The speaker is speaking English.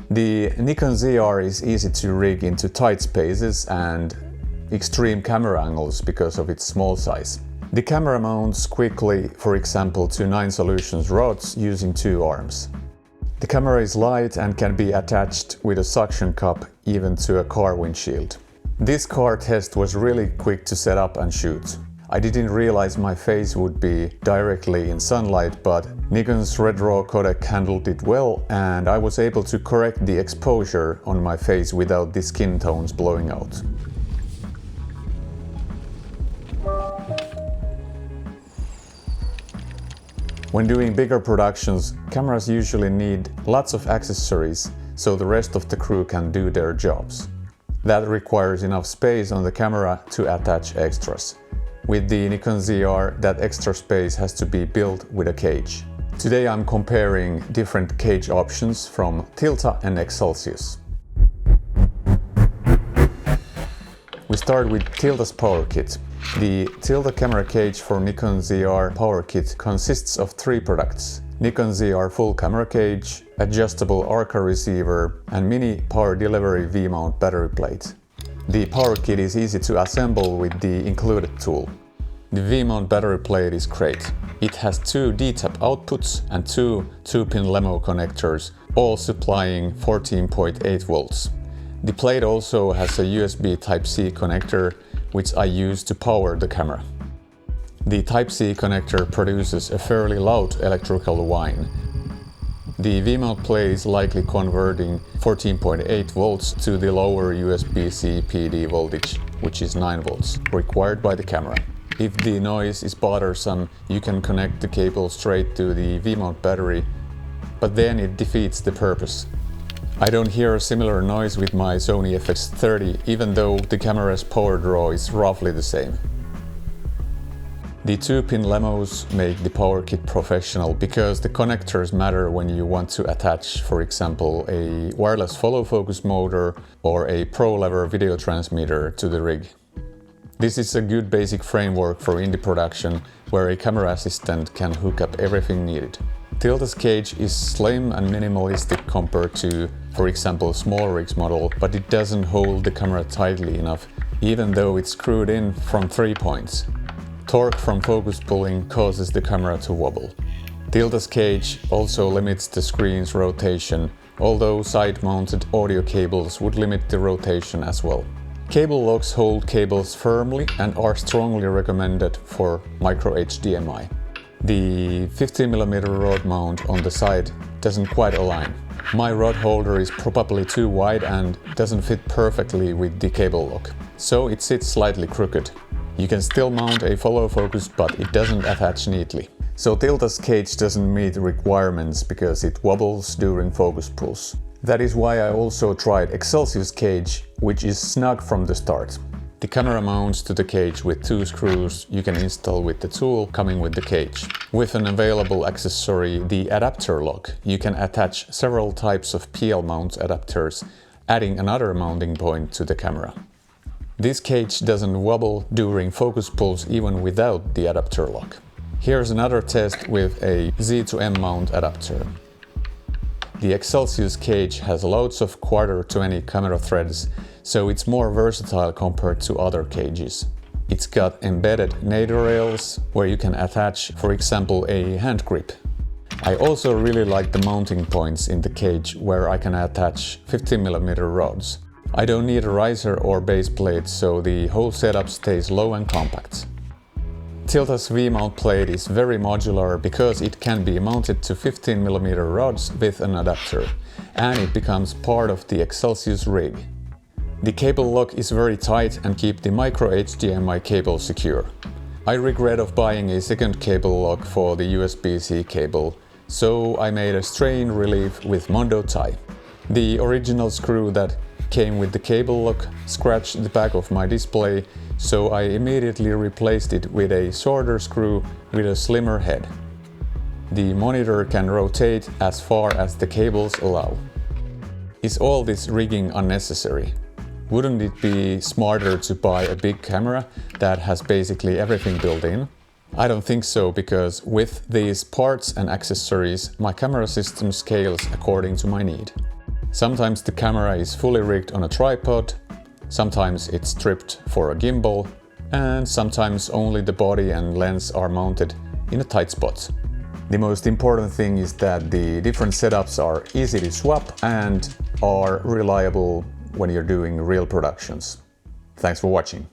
The Nikon ZR is easy to rig into tight spaces and extreme camera angles because of its small size. The camera mounts quickly, for example, to 9 solutions rods using 2 arms. The camera is light and can be attached with a suction cup even to a car windshield. This car test was really quick to set up and shoot. I didn't realize my face would be directly in sunlight, but Nikon's Red RAW codec handled it well and I was able to correct the exposure on my face without the skin tones blowing out. When doing bigger productions, cameras usually need lots of accessories so the rest of the crew can do their jobs. That requires enough space on the camera to attach extras. With the Nikon ZR, that extra space has to be built with a cage. Today I'm comparing different cage options from Tilta and XLCS. We start with Tilta's Power Kit. The Tilta camera cage for Nikon ZR Power Kit consists of 3 products: Nikon ZR full camera cage, adjustable Arca receiver and mini power delivery V-mount battery plate. The Power Kit is easy to assemble with the included tool. The V-mount battery plate is great. It has 2 D-tap outputs and 2 2-pin LEMO connectors, all supplying 14.8 volts. The plate also has a USB Type-C connector, which I use to power the camera. The Type-C connector produces a fairly loud electrical whine. The V-mount plate is likely converting 14.8 volts to the lower USB-C PD voltage, which is 9 volts, required by the camera. If the noise is bothersome, you can connect the cable straight to the V-mount battery, but then it defeats the purpose. I don't hear a similar noise with my Sony FX30, even though the camera's power draw is roughly the same. The 2-pin LEMOs make the Power Kit professional because the connectors matter when you want to attach, for example, a wireless follow focus motor or a Pro lever video transmitter to the rig. This is a good basic framework for indie production where a camera assistant can hook up everything needed. Tilta's cage is slim and minimalistic compared to, for example, small rigs model, but it doesn't hold the camera tightly enough, even though it's screwed in from 3 points. Torque from focus pulling causes the camera to wobble. Tilta's cage also limits the screen's rotation, although side-mounted audio cables would limit the rotation as well. Cable locks hold cables firmly and are strongly recommended for micro HDMI. The 15mm rod mount on the side doesn't quite align. My rod holder is probably too wide and doesn't fit perfectly with the cable lock, so it sits slightly crooked. You can still mount a follow focus, but it doesn't attach neatly. So Tilta's cage doesn't meet requirements because it wobbles during focus pulls. That is why I also tried XLCS Cage, which is snug from the start. The camera mounts to the cage with 2 screws you can install with the tool coming with the cage. With an available accessory, the adapter lock, you can attach several types of PL mount adapters, adding another mounting point to the camera. This cage doesn't wobble during focus pulls even without the adapter lock. Here's another test with a Z to M mount adapter. The XLCS Cage has loads of 1/4-20 camera threads, so it's more versatile compared to other cages. It's got embedded NATO rails where you can attach, for example, a hand grip. I also really like the mounting points in the cage where I can attach 15mm rods. I don't need a riser or base plate, so the whole setup stays low and compact. Tilta's V-mount plate is very modular because it can be mounted to 15mm rods with an adapter, and it becomes part of the XLCS rig. The cable lock is very tight and keeps the micro HDMI cable secure. I regret of buying a second cable lock for the USB-C cable, so I made a strain relief with Mondo tie. The original screw that came with the cable lock scratched the back of my display, so I immediately replaced it with a shorter screw with a slimmer head. The monitor can rotate as far as the cables allow. Is all this rigging unnecessary? Wouldn't it be smarter to buy a big camera that has basically everything built in? I don't think so, because with these parts and accessories, my camera system scales according to my need. Sometimes the camera is fully rigged on a tripod, sometimes it's stripped for a gimbal, and sometimes only the body and lens are mounted in a tight spot. The most important thing is that the different setups are easy to swap and are reliable when you're doing real productions. Thanks for watching.